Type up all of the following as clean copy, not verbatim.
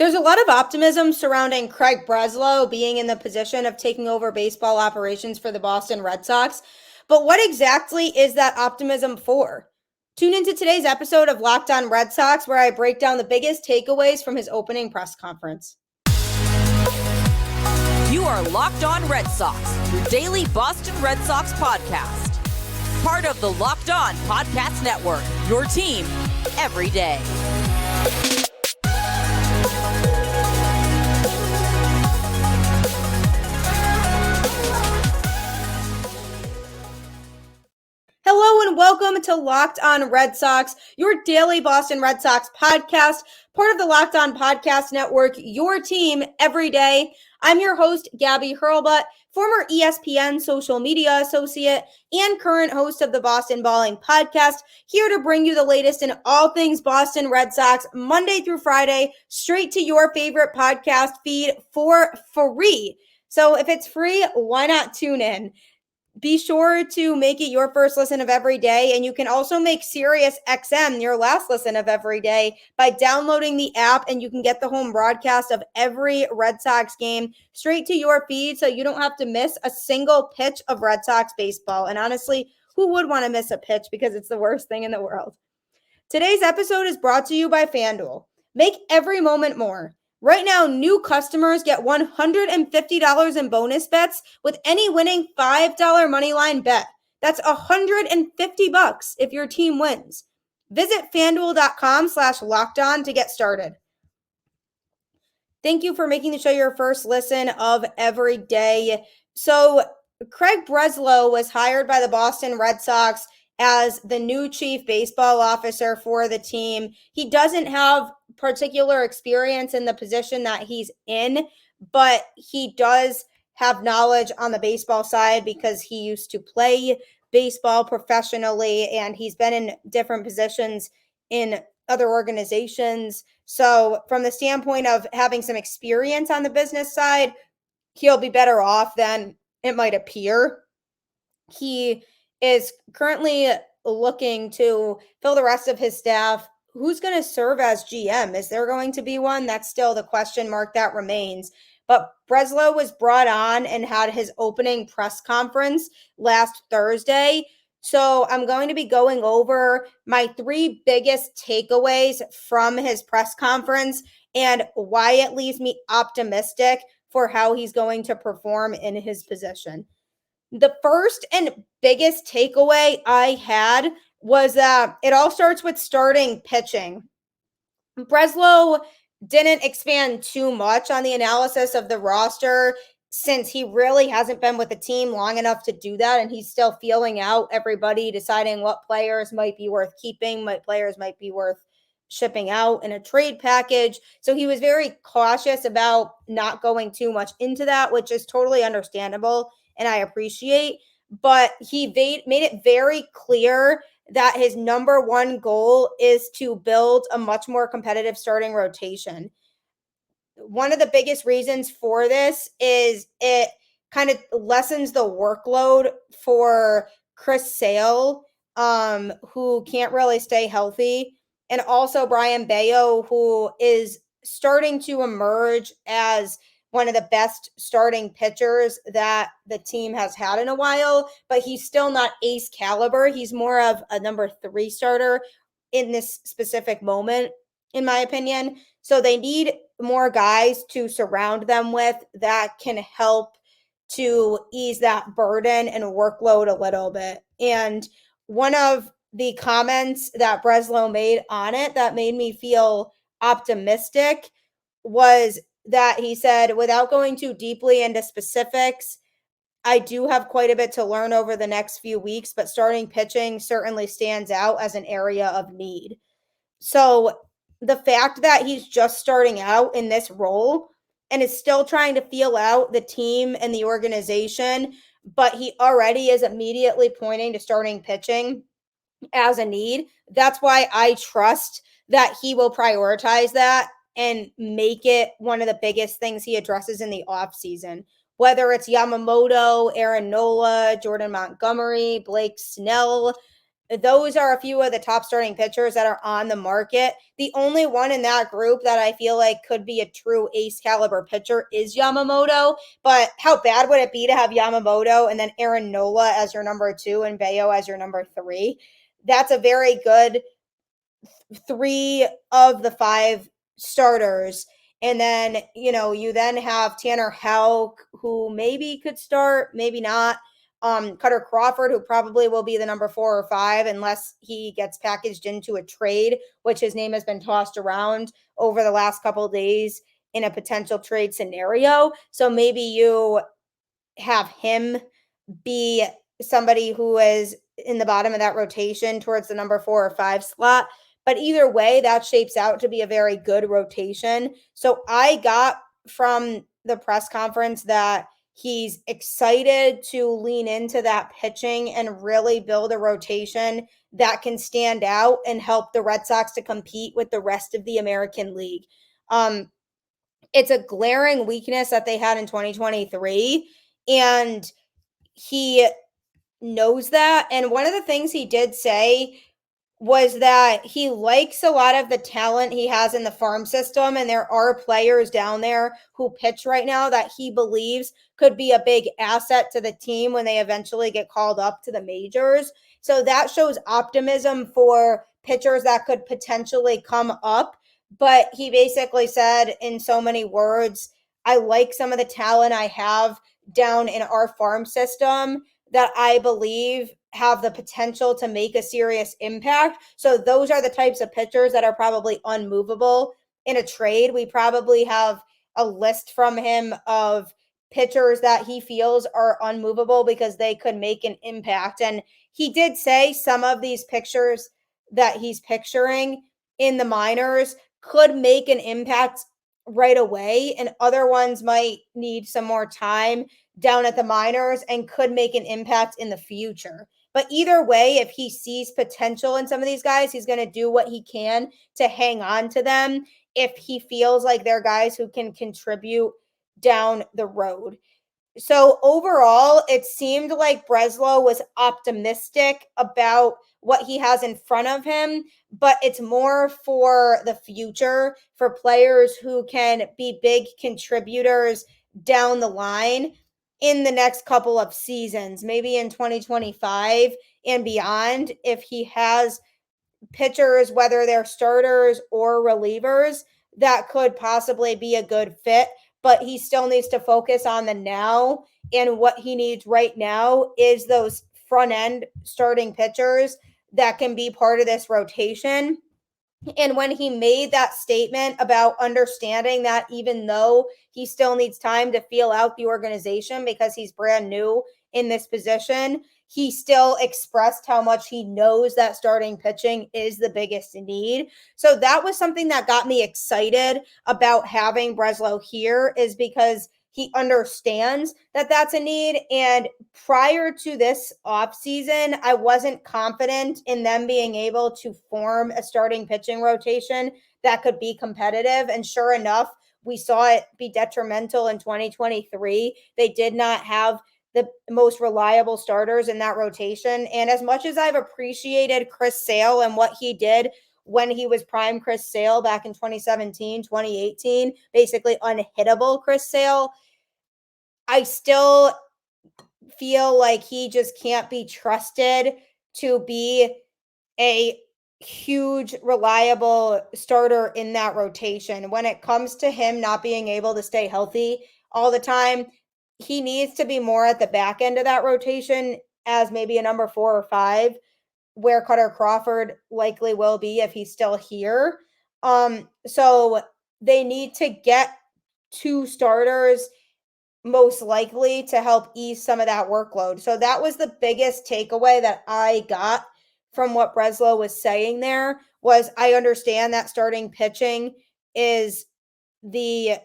There's a lot of optimism surrounding Craig Breslow being in the position of taking over baseball operations for the Boston Red Sox. But what exactly is that optimism for? Tune into today's episode of Locked On Red Sox, where I break down the biggest takeaways from his opening press conference. You are Locked On Red Sox, your daily Boston Red Sox podcast. Part of the Locked On Podcast Network, your team every day. Hello and welcome to Locked On Red Sox, your daily Boston Red Sox podcast, part of the Locked On Podcast Network, your team every day. I'm your host, Gabby, former ESPN social media associate and current host of the Boston Balling podcast, here to bring you the latest in all things Boston Red Sox, Monday through Friday, straight to your favorite podcast feed for free. So if it's free, why not tune in? Be sure to make it your first listen of every day, and you can also make SiriusXM your last listen of every day by downloading the app, and you can get the home broadcast of every Red Sox game straight to your feed so you don't have to miss a single pitch of Red Sox baseball. And honestly, who would want to miss a pitch because it's the worst thing in the world? Today's episode is brought to you by FanDuel. Make every moment more. Right now, new customers get $150 in bonus bets with any winning $5 moneyline bet. That's $150 if your team wins. Visit FanDuel.com/lockedon to get started. Thank you for making the show your first listen of every day. So, Craig Breslow was hired by the Boston Red Sox as the new chief baseball officer for the team. He doesn't have particular experience in the position that he's in, but he does have knowledge on the baseball side because he used to play baseball professionally and he's been in different positions in other organizations. So from the standpoint of having some experience on the business side, he'll be better off than it might appear. He is currently looking to fill the rest of his staff. Who's going to serve as GM? Is there going to be one? That's still the question mark that remains. But Breslow was brought on and had his opening press conference last Thursday. So I'm going to be going over my three biggest takeaways from his press conference and why it leaves me optimistic for how he's going to perform in his position. The first and biggest takeaway I had was it all starts with starting pitching. Breslow didn't expand too much on the analysis of the roster since he really hasn't been with the team long enough to do that, and he's still feeling out everybody, deciding what players might be worth keeping, what players might be worth shipping out in a trade package. So he was very cautious about not going too much into that, which is totally understandable and I appreciate. But he made it very clear that his number one goal is to build a much more competitive starting rotation. One of the biggest reasons for this is it kind of lessens the workload for Chris Sale, who can't really stay healthy, and also Brian Bayo, who is starting to emerge as one of the best starting pitchers that the team has had in a while, but he's still not ace caliber. He's more of a number 3 starter in this specific moment, in my opinion. So they need more guys to surround them with that can help to ease that burden and workload a little bit. And one of the comments that Breslow made on it that made me feel optimistic was that he said, without going too deeply into specifics, I do have quite a bit to learn over the next few weeks, but starting pitching certainly stands out as an area of need. So the fact that he's just starting out in this role and is still trying to feel out the team and the organization, but he already is immediately pointing to starting pitching as a need, that's why I trust that he will prioritize that and make it one of the biggest things he addresses in the offseason. Whether it's Yamamoto, Aaron Nola, Jordan Montgomery, Blake Snell, those are a few of the top starting pitchers that are on the market. The only one in that group that I feel like could be a true ace caliber pitcher is Yamamoto. But how bad would it be to have Yamamoto and then Aaron Nola as your number 2 and Bayo as your number 3? That's a very good 3 of the 5 starters. And then, you then have Tanner Houck, who maybe could start, maybe not. Cutter Crawford, who probably will be the number 4 or 5 unless he gets packaged into a trade, which his name has been tossed around over the last couple of days in a potential trade scenario. So maybe you have him be somebody who is in the bottom of that rotation towards the number 4 or 5 slot. But either way, that shapes out to be a very good rotation. So I got from the press conference that he's excited to lean into that pitching and really build a rotation that can stand out and help the Red Sox to compete with the rest of the American League. It's a glaring weakness that they had in 2023, and he knows that. And one of the things he did say was that he likes a lot of the talent he has in the farm system, and there are players down there who pitch right now that he believes could be a big asset to the team when they eventually get called up to the majors. So that shows optimism for pitchers that could potentially come up. But he basically said in so many words, I like some of the talent I have down in our farm system that I believe have the potential to make a serious impact. So those are the types of pitchers that are probably unmovable in a trade. We probably have a list from him of pitchers that he feels are unmovable because they could make an impact. And he did say some of these pictures that he's picturing in the minors could make an impact right away, and other ones might need some more time down at the minors and could make an impact in the future. But either way, if he sees potential in some of these guys, he's going to do what he can to hang on to them if he feels like they're guys who can contribute down the road. So overall, it seemed like Breslow was optimistic about what he has in front of him, but it's more for the future, for players who can be big contributors down the line in the next couple of seasons, maybe in 2025 and beyond. If he has pitchers, whether they're starters or relievers, that could possibly be a good fit, but he still needs to focus on the now. And what he needs right now is those front end starting pitchers that can be part of this rotation. And when he made that statement about understanding that even though he still needs time to feel out the organization because he's brand new in this position, he still expressed how much he knows that starting pitching is the biggest need. So that was something that got me excited about having Breslow here, is because he understands that that's a need. And prior to this offseason, I wasn't confident in them being able to form a starting pitching rotation that could be competitive. And sure enough, we saw it be detrimental in 2023. They did not have the most reliable starters in that rotation. And as much as I've appreciated Chris Sale and what he did when he was prime Chris Sale back in 2017, 2018, basically unhittable Chris Sale, I still feel like he just can't be trusted to be a huge, reliable starter in that rotation. When it comes to him not being able to stay healthy all the time, he needs to be more at the back end of that rotation as maybe a number 4 or 5, where Cutter Crawford likely will be if he's still here. So they need to get 2 starters most likely to help ease some of that workload. So that was the biggest takeaway that I got from what Breslow was saying there. Was I understand that starting pitching is the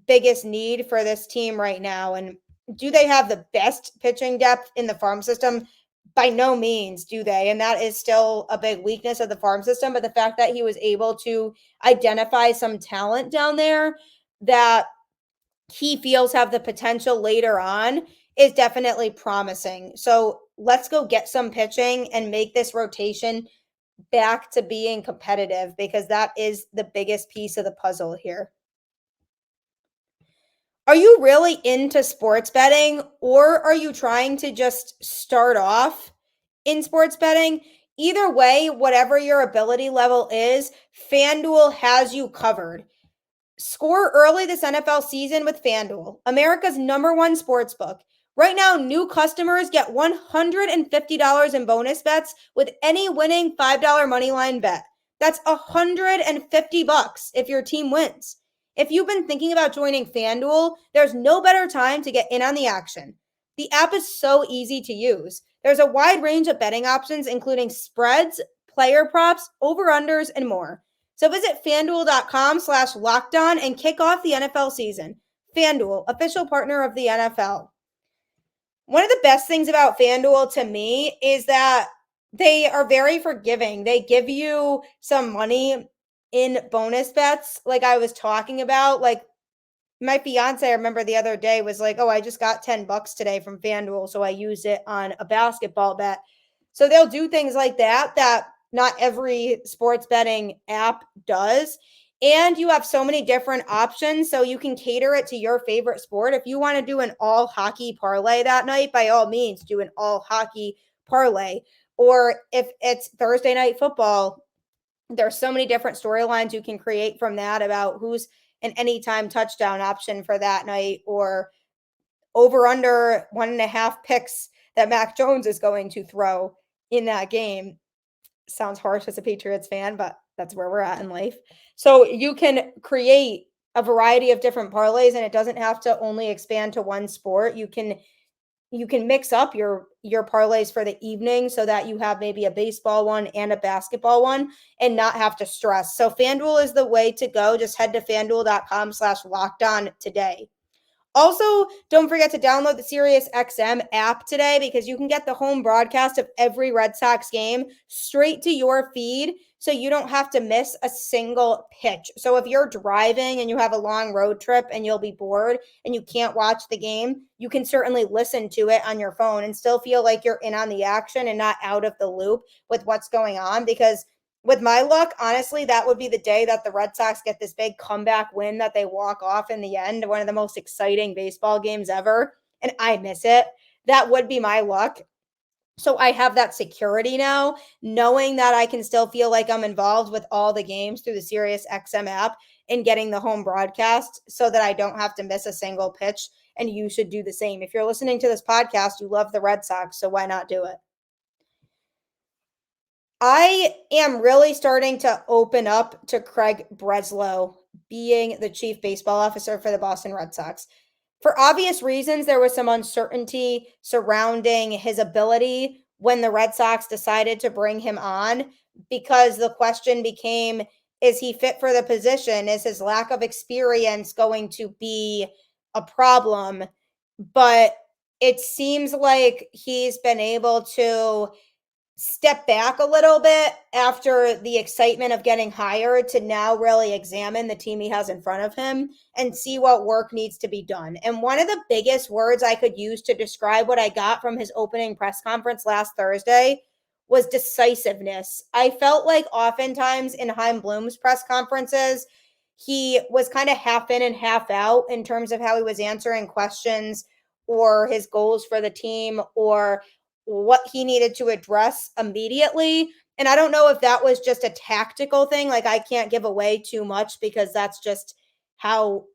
biggest need for this team right now. And do they have the best pitching depth in the farm system? By no means do they. And that is still a big weakness of the farm system. But the fact that he was able to identify some talent down there that he feels have the potential later on is definitely promising. So let's go get some pitching and make this rotation back to being competitive, because that is the biggest piece of the puzzle here. Are you really into sports betting, or are you trying to just start off in sports betting? Either way, whatever your ability level is, FanDuel has you covered. Score early this NFL season with FanDuel, America's #1 sportsbook. Right now, new customers get $150 in bonus bets with any winning $5 moneyline bet. That's $150 if your team wins. If you've been thinking about joining FanDuel, there's no better time to get in on the action. The app is so easy to use. There's a wide range of betting options, including spreads, player props, over-unders, and more. So visit FanDuel.com/LockedOn and kick off the NFL season. FanDuel, official partner of the NFL. One of the best things about FanDuel to me is that they are very forgiving. They give you some money in bonus bets, like I was talking about. Like my fiance, I remember the other day, was like, "Oh, I just got $10 today from FanDuel, so I used it on a basketball bet." So they'll do things like that that not every sports betting app does. And you have so many different options, so you can cater it to your favorite sport. If you want to do an all hockey parlay that night, by all means, do an all hockey parlay. Or if it's Thursday night football, there's so many different storylines you can create from that about who's an anytime touchdown option for that night, or over under 1.5 picks that Mac Jones is going to throw in that game. Sounds harsh as a Patriots fan, but that's where we're at in life. So you can create a variety of different parlays, and it doesn't have to only expand to one sport. You can mix up your parlays for the evening so that you have maybe a baseball one and a basketball one and not have to stress. So FanDuel is the way to go. Just head to FanDuel.com/LockedOn today. Also, don't forget to download the SiriusXM app today, because you can get the home broadcast of every Red Sox game straight to your feed, so you don't have to miss a single pitch. So if you're driving and you have a long road trip and you'll be bored and you can't watch the game, you can certainly listen to it on your phone and still feel like you're in on the action and not out of the loop with what's going on. Because with my luck, honestly, that would be the day that the Red Sox get this big comeback win that they walk off in the end, one of the most exciting baseball games ever, and I miss it. That would be my luck. So I have that security now, knowing that I can still feel like I'm involved with all the games through the SiriusXM app and getting the home broadcast, so that I don't have to miss a single pitch. And you should do the same. If you're listening to this podcast, you love the Red Sox, so why not do it? I am really starting to open up to Craig Breslow being the chief baseball officer for the Boston Red Sox. For obvious reasons, there was some uncertainty surrounding his ability when the Red Sox decided to bring him on, because the question became, is he fit for the position? Is his lack of experience going to be a problem? But it seems like he's been able to step back a little bit after the excitement of getting hired to now really examine the team he has in front of him and see what work needs to be done. And one of the biggest words I could use to describe what I got from his opening press conference last Thursday was decisiveness. I felt like oftentimes in Chaim Bloom's press conferences, he was kind of half in and half out in terms of how he was answering questions or his goals for the team or what he needed to address immediately. And I don't know if that was just a tactical thing. Like, I can't give away too much because that's just how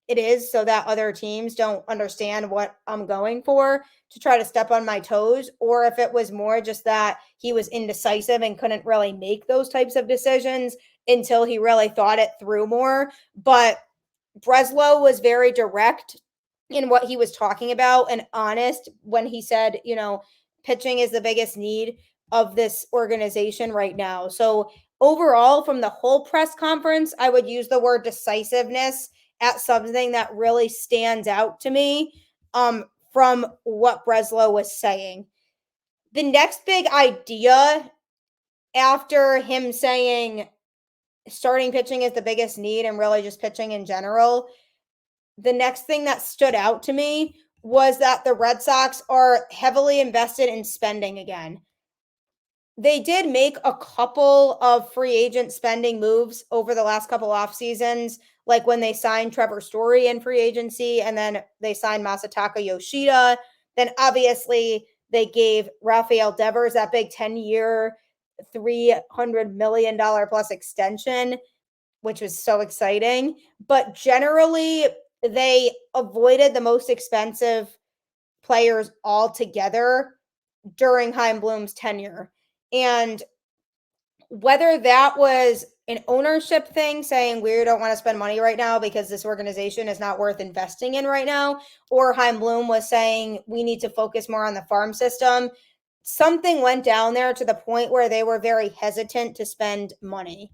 it is, so that other teams don't understand what I'm going for to try to step on my toes. Or if it was more just that he was indecisive and couldn't really make those types of decisions until he really thought it through more. But Breslow was very direct in what he was talking about and honest when he said, pitching is the biggest need of this organization right now. So overall, from the whole press conference, I would use the word decisiveness at something that really stands out to me from what Breslow was saying. The next big idea after him saying starting pitching is the biggest need and really just pitching in general, the next thing that stood out to me was that the Red Sox are heavily invested in spending again. They did make a couple of free agent spending moves over the last couple off seasons, like when they signed Trevor Story in free agency and then they signed Masataka Yoshida. Then obviously they gave Rafael Devers that big 10-year, $300 million plus extension, which was so exciting. But generally, they avoided the most expensive players altogether during Chaim Bloom's tenure. And whether that was an ownership thing saying we don't want to spend money right now because this organization is not worth investing in right now, or Chaim Bloom was saying we need to focus more on the farm system, something went down there to the point where they were very hesitant to spend money.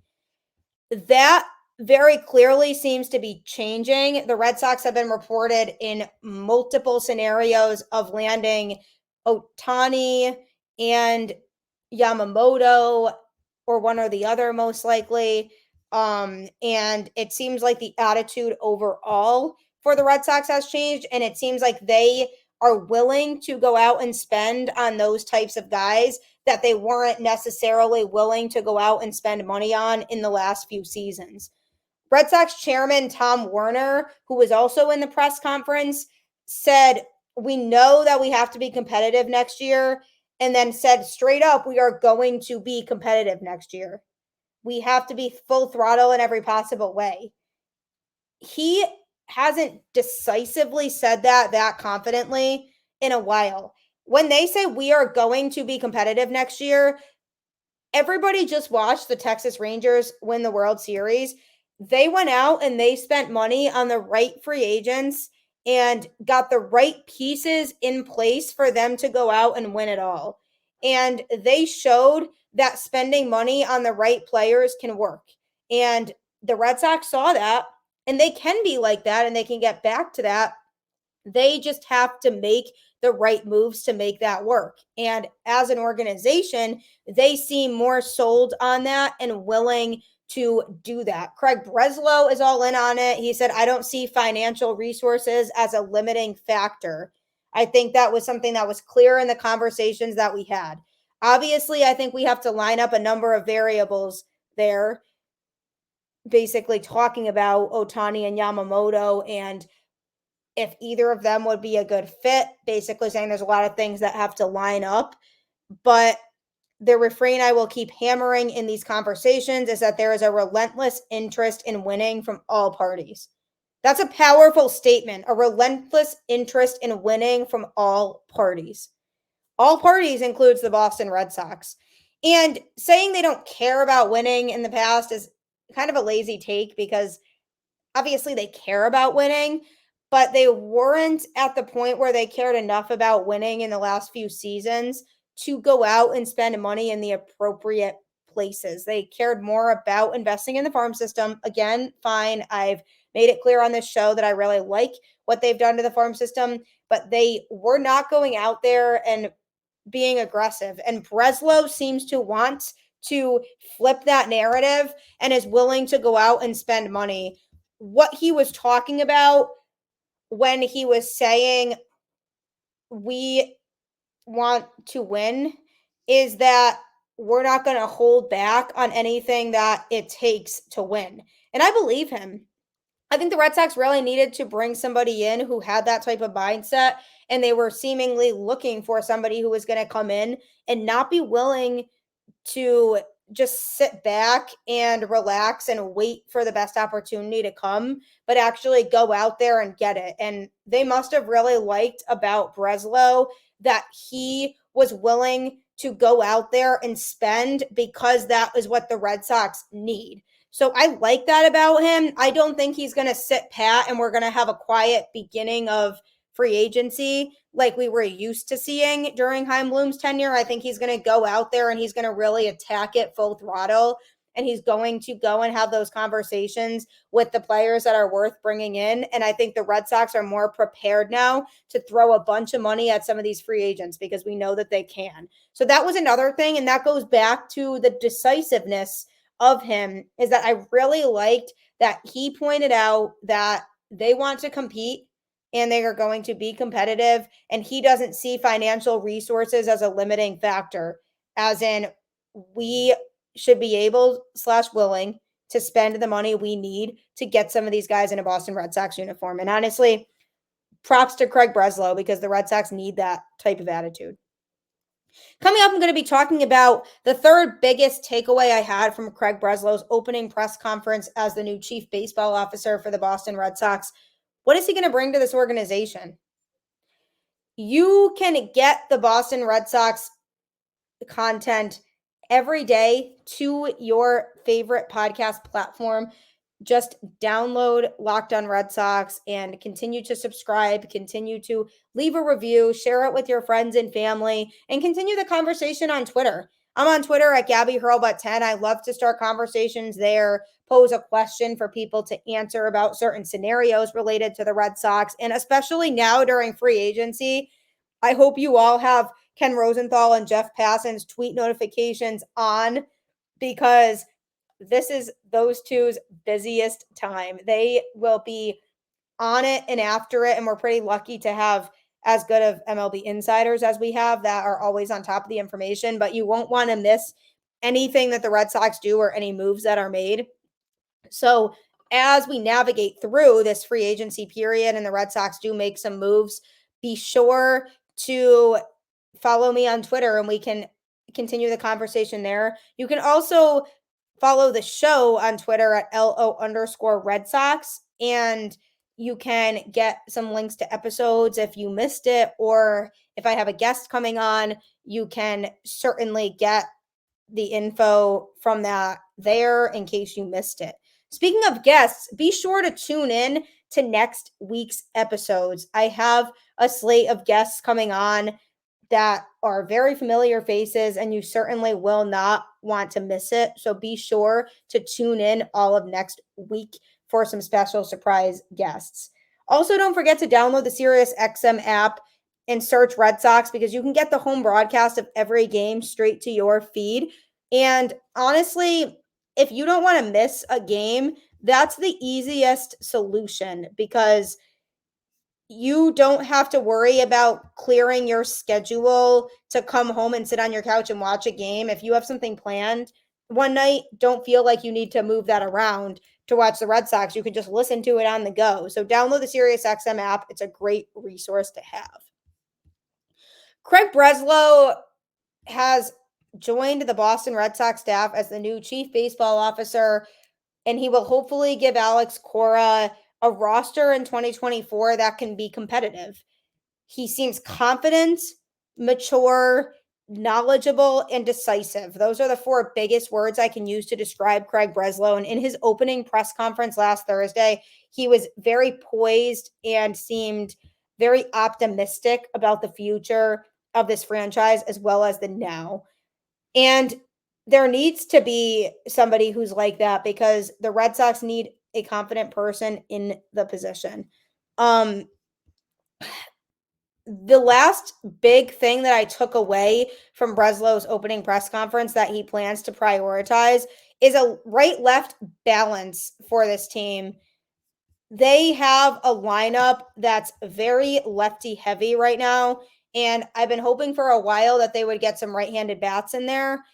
That very clearly seems to be changing. The Red Sox have been reported in multiple scenarios of landing Ohtani and Yamamoto, or one or the other, most likely. And it seems like the attitude overall for the Red Sox has changed, and it seems like they are willing to go out and spend on those types of guys that they weren't necessarily willing to go out and spend money on in the last few seasons. Red Sox chairman Tom Werner, who was also in the press conference, said, "We know that we have to be competitive next year," and then said straight up, "We are going to be competitive next year. We have to be full throttle in every possible way." He hasn't decisively said that confidently in a while. When they say we are going to be competitive next year, everybody just watched the Texas Rangers win the World Series. They went out and they spent money on the right free agents and got the right pieces in place for them to go out and win it all. And they showed that spending money on the right players can work. And the Red Sox saw that, and they can be like that, and they can get back to that. They just have to make the right moves to make that work. And as an organization, they seem more sold on that and willing to do that. Craig Breslow is all in on it. He said, "I don't see financial resources as a limiting factor." I think that was something that was clear in the conversations that we had. Obviously, I think we have to line up a number of variables there, basically talking about Ohtani and Yamamoto and if either of them would be a good fit, basically saying there's a lot of things that have to line up. But the refrain I will keep hammering in these conversations is that there is a relentless interest in winning from all parties. That's a powerful statement, a relentless interest in winning from all parties. All parties includes the Boston Red Sox. And saying they don't care about winning in the past is kind of a lazy take because obviously they care about winning, but they weren't at the point where they cared enough about winning in the last few seasons to go out and spend money in the appropriate places. They cared more about investing in the farm system. Again, fine. I've made it clear on this show that I really like what they've done to the farm system, but they were not going out there and being aggressive. And Breslow seems to want to flip that narrative and is willing to go out and spend money. What he was talking about when he was saying we want to win is that we're not going to hold back on anything that it takes to win. And I believe him. I think the Red Sox really needed to bring somebody in who had that type of mindset, and they were seemingly looking for somebody who was going to come in and not be willing to just sit back and relax and wait for the best opportunity to come, but actually go out there and get it. And they must have really liked about Breslow that he was willing to go out there and spend because that is what the Red Sox need. So I like that about him. I don't think he's going to sit pat and we're going to have a quiet beginning of free agency like we were used to seeing during Chaim Bloom's tenure. I think he's going to go out there and he's going to really attack it full throttle. And he's going to go and have those conversations with the players that are worth bringing in. And I think the Red Sox are more prepared now to throw a bunch of money at some of these free agents because we know that they can. So that was another thing. And that goes back to the decisiveness of him, is that I really liked that he pointed out that they want to compete and they are going to be competitive. And he doesn't see financial resources as a limiting factor, as in we should be able / willing to spend the money we need to get some of these guys in a Boston Red Sox uniform. And honestly, props to Craig Breslow, because the Red Sox need that type of attitude. Coming up, I'm going to be talking about the third biggest takeaway I had from Craig Breslow's opening press conference as the new chief baseball officer for the Boston Red Sox. What is he going to bring to this organization? You can get the Boston Red Sox content every day to your favorite podcast platform. Just download Locked On Red Sox and continue to subscribe, continue to leave a review, share it with your friends and family, and continue the conversation on Twitter. I'm on Twitter at Gabby Hurlbut10. I love to start conversations there, pose a question for people to answer about certain scenarios related to the Red Sox, and especially now during free agency. I hope you all have Ken Rosenthal and Jeff Passan's tweet notifications on, because this is those two's busiest time. They will be on it and after it, and we're pretty lucky to have as good of MLB insiders as we have that are always on top of the information, but you won't want to miss anything that the Red Sox do or any moves that are made. So as we navigate through this free agency period and the Red Sox do make some moves, be sure to follow me on Twitter and we can continue the conversation there. You can also follow the show on Twitter at LO_Red Sox, and you can get some links to episodes if you missed it, or if I have a guest coming on, you can certainly get the info from that there in case you missed it. Speaking of guests, be sure to tune in to next week's episodes. I have a slate of guests coming on that are very familiar faces, and you certainly will not want to miss it. So be sure to tune in all of next week for some special surprise guests. Also, don't forget to download the SiriusXM app and search Red Sox, because you can get the home broadcast of every game straight to your feed. And honestly, if you don't want to miss a game, that's the easiest solution, because you don't have to worry about clearing your schedule to come home and sit on your couch and watch a game. If you have something planned one night, don't feel like you need to move that around to watch the Red Sox. You can just listen to it on the go. So download the SiriusXM app. It's a great resource to have. Craig Breslow has joined the Boston Red Sox staff as the new chief baseball officer, and he will hopefully give Alex Cora a roster in 2024 that can be competitive. He seems confident, mature, knowledgeable, and decisive. Those are the four biggest words I can use to describe Craig Breslow. And in his opening press conference last Thursday, he was very poised and seemed very optimistic about the future of this franchise as well as the now. And there needs to be somebody who's like that, because the Red Sox need a confident person in the position. The last big thing that I took away from Breslow's opening press conference that he plans to prioritize is a right-left balance for this team. They have a lineup that's very lefty-heavy right now, and I've been hoping for a while that they would get some right-handed bats in there.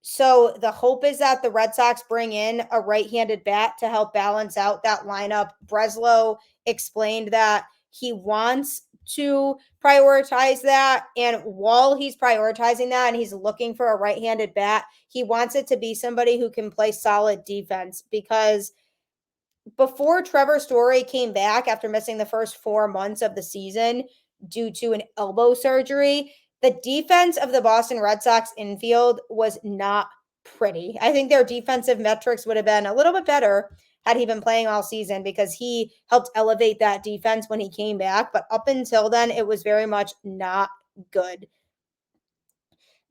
So the hope is that the Red Sox bring in a right-handed bat to help balance out that lineup. Breslow explained that he wants to prioritize that. And while he's prioritizing that and he's looking for a right-handed bat, he wants it to be somebody who can play solid defense, because before Trevor Story came back after missing the first 4 months of the season due to an elbow surgery, the defense of the Boston Red Sox infield was not pretty. I think their defensive metrics would have been a little bit better had he been playing all season, because he helped elevate that defense when he came back. But up until then, it was very much not good.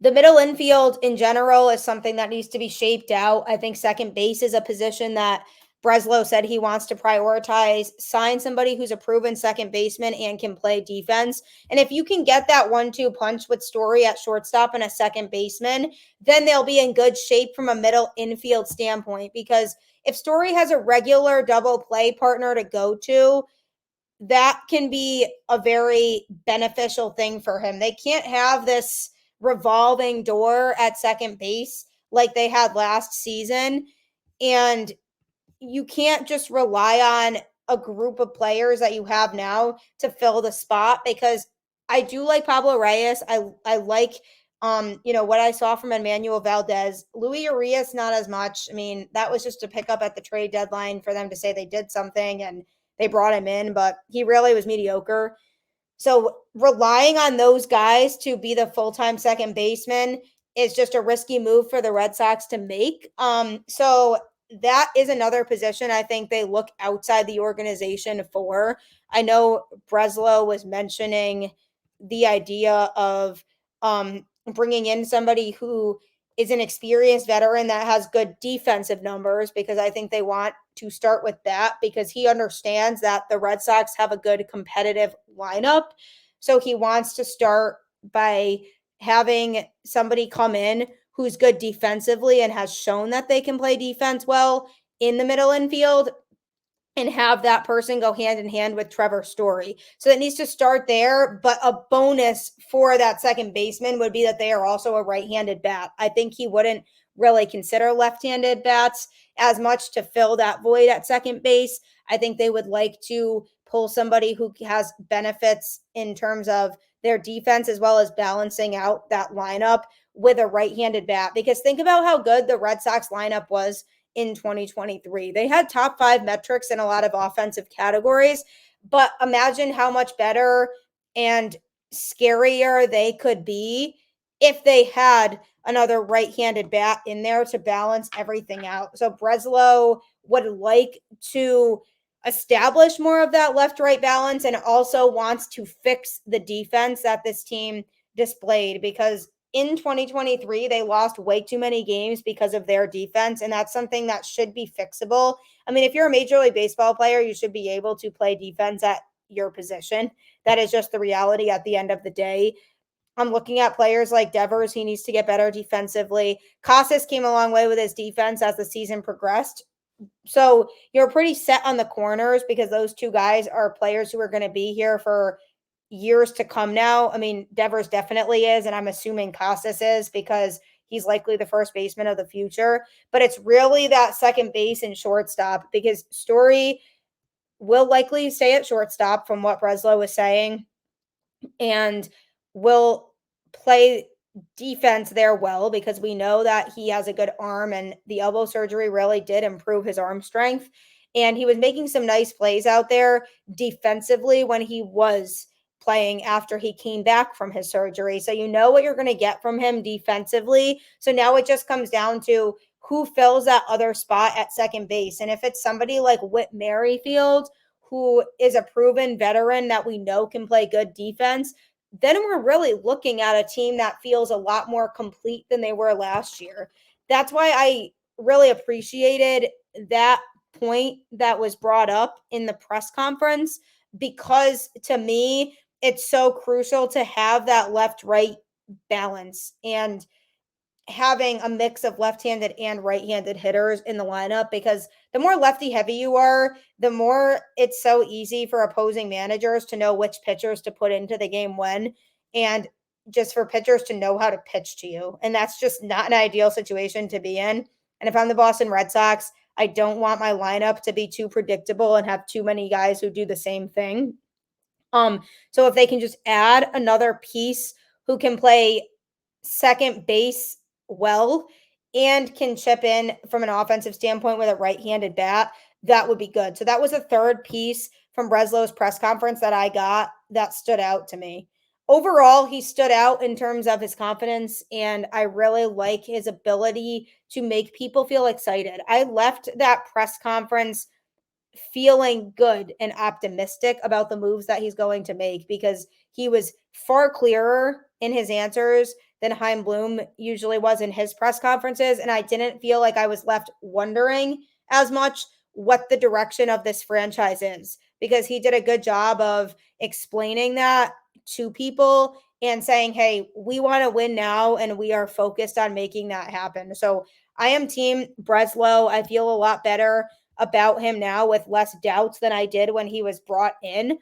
The middle infield in general is something that needs to be shaped out. I think second base is a position that Breslow said he wants to prioritize, sign somebody who's a proven second baseman and can play defense. And if you can get that 1-2 punch with Story at shortstop and a second baseman, then they'll be in good shape from a middle infield standpoint. Because if Story has a regular double play partner to go to, that can be a very beneficial thing for him. They can't have this revolving door at second base like they had last season. And you can't just rely on a group of players that you have now to fill the spot, because I do like Pablo Reyes. I like what I saw from Emmanuel Valdez. Luis Urias, not as much. I mean, that was just a pickup at the trade deadline for them to say they did something and they brought him in, but he really was mediocre. So relying on those guys to be the full-time second baseman is just a risky move for the Red Sox to make. So that is another position I think they look outside the organization for. I know Breslow was mentioning the idea of bringing in somebody who is an experienced veteran that has good defensive numbers, because I think they want to start with that, because he understands that the Red Sox have a good competitive lineup. So he wants to start by having somebody come in who's good defensively and has shown that they can play defense well in the middle infield, and have that person go hand in hand with Trevor Story. So it needs to start there. But a bonus for that second baseman would be that they are also a right-handed bat. I think he wouldn't really consider left-handed bats as much to fill that void at second base. I think they would like to pull somebody who has benefits in terms of their defense, as well as balancing out that lineup with a right-handed bat. Because think about how good the Red Sox lineup was in 2023. They had top 5 metrics in a lot of offensive categories, but imagine how much better and scarier they could be if they had another right-handed bat in there to balance everything out. So Breslow would like to establish more of that left-right balance, and also wants to fix the defense that this team displayed, because in 2023, they lost way too many games because of their defense, and that's something that should be fixable. I mean, if you're a Major League Baseball player, you should be able to play defense at your position. That is just the reality at the end of the day. I'm looking at players like Devers. He needs to get better defensively. Casas came a long way with his defense as the season progressed. So you're pretty set on the corners, because those two guys are players who are going to be here for years to come now. I mean, Devers definitely is, and I'm assuming Casas is, because he's likely the first baseman of the future. But it's really that second base and shortstop, because Story will likely stay at shortstop from what Breslow was saying, and will play defense there well, because we know that he has a good arm, and the elbow surgery really did improve his arm strength. And he was making some nice plays out there defensively when he was playing after he came back from his surgery. So you know what you're going to get from him defensively. So now it just comes down to who fills that other spot at second base. And if it's somebody like Whit Merrifield, who is a proven veteran that we know can play good defense, then we're really looking at a team that feels a lot more complete than they were last year. That's why I really appreciated that point that was brought up in the press conference, because to me, it's so crucial to have that left-right balance, and having a mix of left-handed and right-handed hitters in the lineup, because the more lefty heavy you are, the more it's so easy for opposing managers to know which pitchers to put into the game when, and just for pitchers to know how to pitch to you. And that's just not an ideal situation to be in. And if I'm the Boston Red Sox, I don't want my lineup to be too predictable and have too many guys who do the same thing. So if they can just add another piece who can play second base well and can chip in from an offensive standpoint with a right-handed bat, that would be good. So that was a third piece from Breslow's press conference that I got that stood out to me. Overall, he stood out in terms of his confidence, and I really like his ability to make people feel excited. I left that press conference feeling good and optimistic about the moves that he's going to make, because he was far clearer in his answers than Chaim Bloom usually was in his press conferences. And I didn't feel like I was left wondering as much what the direction of this franchise is, because he did a good job of explaining that to people and saying, hey, we want to win now, and we are focused on making that happen. So I am team Breslow. I feel a lot better about him now with less doubts than I did when he was brought in.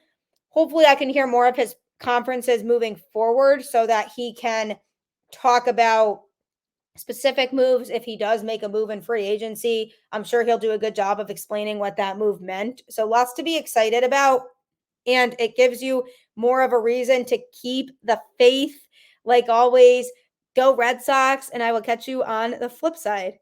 hopefully I can hear more of his conferences moving forward so that he can talk about specific moves. If he does make a move in free agency, I'm sure he'll do a good job of explaining what that move meant. So lots to be excited about. And it gives you more of a reason to keep the faith. Like always, go Red Sox, and I will catch you on the flip side.